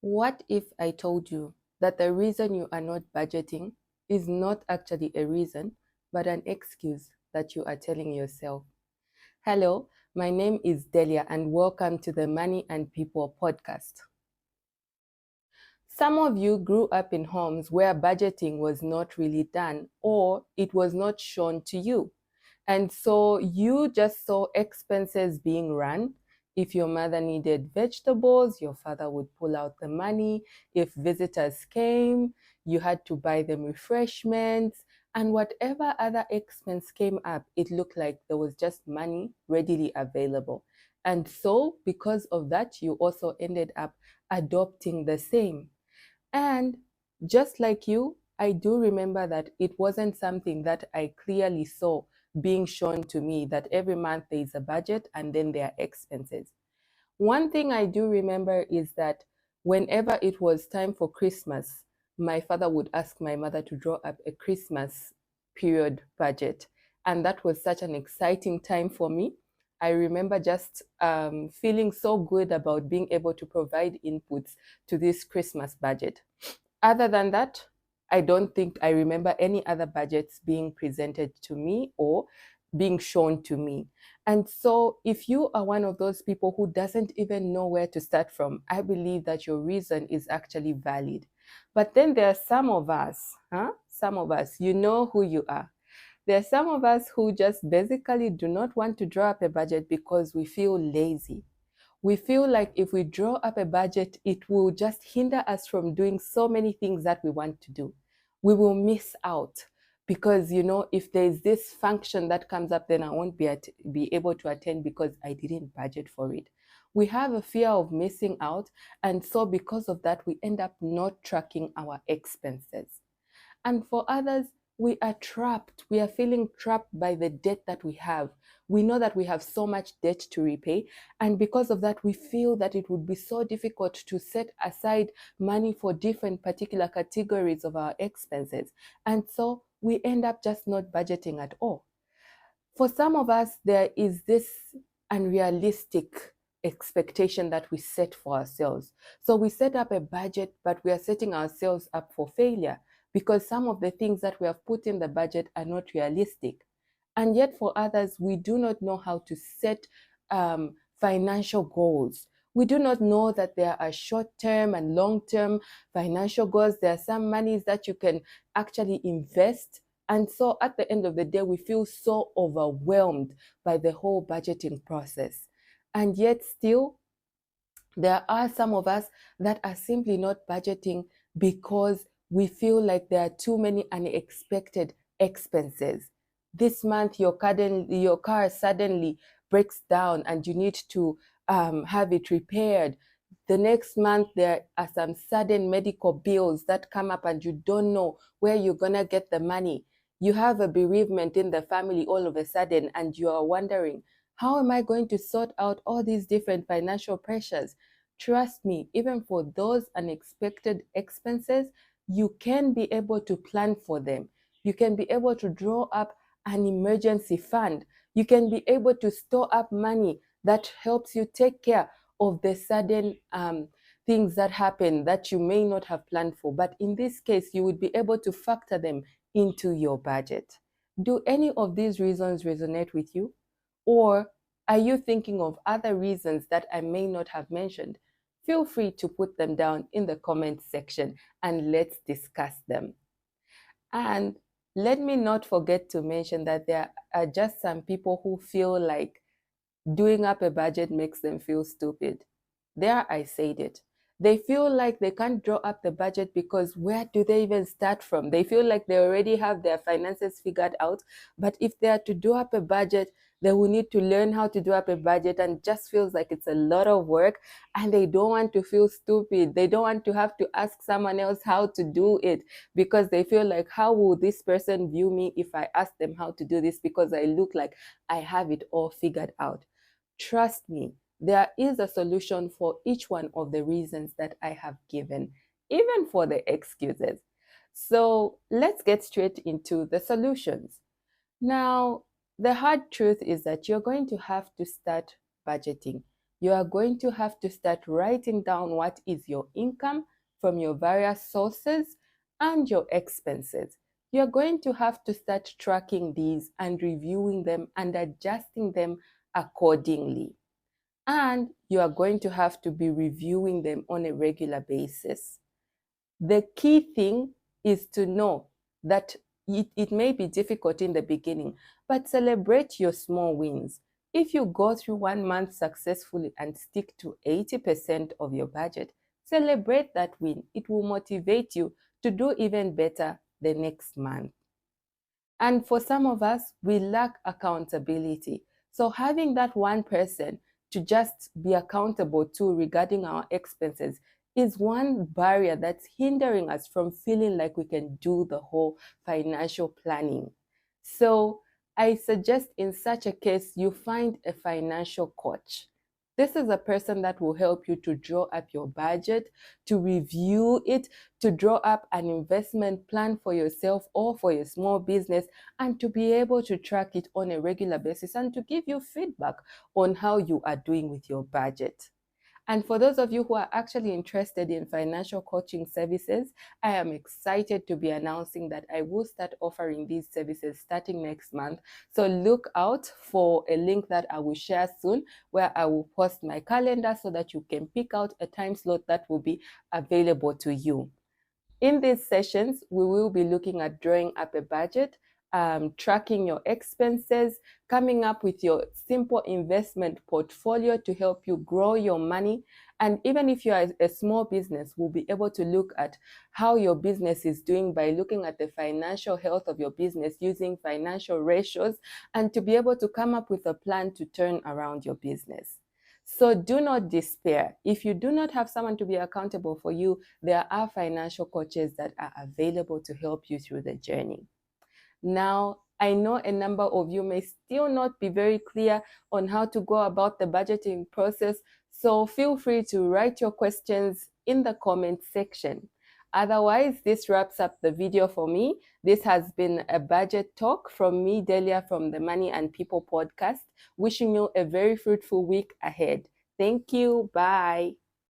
What if I told you that the reason you are not budgeting is not actually a reason, but an excuse that you are telling yourself? Hello, my name is Delia, and welcome to the Money and People podcast. Some of you grew up in homes where budgeting was not really done or it was not shown to you. And so you just saw expenses being run. If your mother needed vegetables, your father would pull out the money. If visitors came, you had to buy them refreshments. And whatever other expense came up, it looked like there was just money readily available. And so, because of that, you also ended up adopting the same. And just like you, I do remember that it wasn't something that I clearly saw being shown to me that every month there is a budget and then there are expenses. One thing I do remember is that whenever it was time for Christmas, my father would ask my mother to draw up a Christmas period budget. And that was such an exciting time for me. I remember just feeling so good about being able to provide inputs to this Christmas budget. Other than that, I don't think I remember any other budgets being presented to me or being shown to me. And so, if you are one of those people who doesn't even know where to start from, I believe that your reason is actually valid. But then there are some of us, Some of us, you know who you are. There are some of us who just basically do not want to draw up a budget because we feel lazy. We feel like if we draw up a budget, it will just hinder us from doing so many things that we want to do. We will miss out because, if there's this function that comes up, then I won't be able to attend because I didn't budget for it. We have a fear of missing out. And so because of that, we end up not tracking our expenses. And for others, we are trapped. We are feeling trapped by the debt that we have. We know that we have so much debt to repay. And because of that, we feel that it would be so difficult to set aside money for different particular categories of our expenses. And so we end up just not budgeting at all. For some of us, there is this unrealistic expectation that we set for ourselves. So we set up a budget, but we are setting ourselves up for failure because some of the things that we have put in the budget are not realistic. And yet for others, we do not know how to set financial goals. We do not know that there are short-term and long-term financial goals. There are some monies that you can actually invest. And so at the end of the day, we feel so overwhelmed by the whole budgeting process. And yet still, there are some of us that are simply not budgeting because we feel like there are too many unexpected expenses. This month, your car suddenly breaks down and you need to have it repaired. The next month, there are some sudden medical bills that come up and you don't know where you're going to get the money. You have a bereavement in the family all of a sudden and you are wondering, how am I going to sort out all these different financial pressures? Trust me, even for those unexpected expenses, you can be able to plan for them. You can be able to draw up an emergency fund. You can be able to store up money that helps you take care of the sudden things that happen that you may not have planned for. But in this case, you would be able to factor them into your budget. Do any of these reasons resonate with you? Or are you thinking of other reasons that I may not have mentioned? Feel free to put them down in the comment section and let's discuss them. And let me not forget to mention that there are just some people who feel like doing up a budget makes them feel stupid. There, I said it. They feel like they can't draw up the budget because where do they even start from? They feel like they already have their finances figured out. But if they are to do up a budget, they will need to learn how to do up a budget and just feels like it's a lot of work and they don't want to feel stupid. They don't want to have to ask someone else how to do it because they feel like, how will this person view me if I ask them how to do this because I look like I have it all figured out? Trust me, there is a solution for each one of the reasons that I have given, even for the excuses. So let's get straight into the solutions. Now, the hard truth is that you're going to have to start budgeting you are going to have to start writing down what is your income from your various sources and your expenses. You're going to have to start tracking these and reviewing them and adjusting them accordingly. And you are going to have to be reviewing them on a regular basis. The key thing is to know that it may be difficult in the beginning, but celebrate your small wins. If you go through 1 month successfully and stick to 80% of your budget, celebrate that win. It will motivate you to do even better the next month. And for some of us, we lack accountability. So having that one person to just be accountable to regarding our expenses is one barrier that's hindering us from feeling like we can do the whole financial planning. So I suggest in such a case, you find a financial coach. This is a person that will help you to draw up your budget, to review it, to draw up an investment plan for yourself or for your small business, and to be able to track it on a regular basis and to give you feedback on how you are doing with your budget. And for those of you who are actually interested in financial coaching services, I am excited to be announcing that I will start offering these services starting next month. So look out for a link that I will share soon, where I will post my calendar so that you can pick out a time slot that will be available to you. In these sessions, we will be looking at drawing up a budget, tracking your expenses, coming up with your simple investment portfolio to help you grow your money. And even if you are a small business, we'll be able to look at how your business is doing by looking at the financial health of your business using financial ratios, and to be able to come up with a plan to turn around your business. So do not despair. If you do not have someone to be accountable for you, there are financial coaches that are available to help you through the journey. Now, I know a number of you may still not be very clear on how to go about the budgeting process, so feel free to write your questions in the comment section. Otherwise, this wraps up the video for me. This has been a budget talk from me, Delia, from the Money and People podcast. Wishing you a very fruitful week ahead. Thank you. Bye.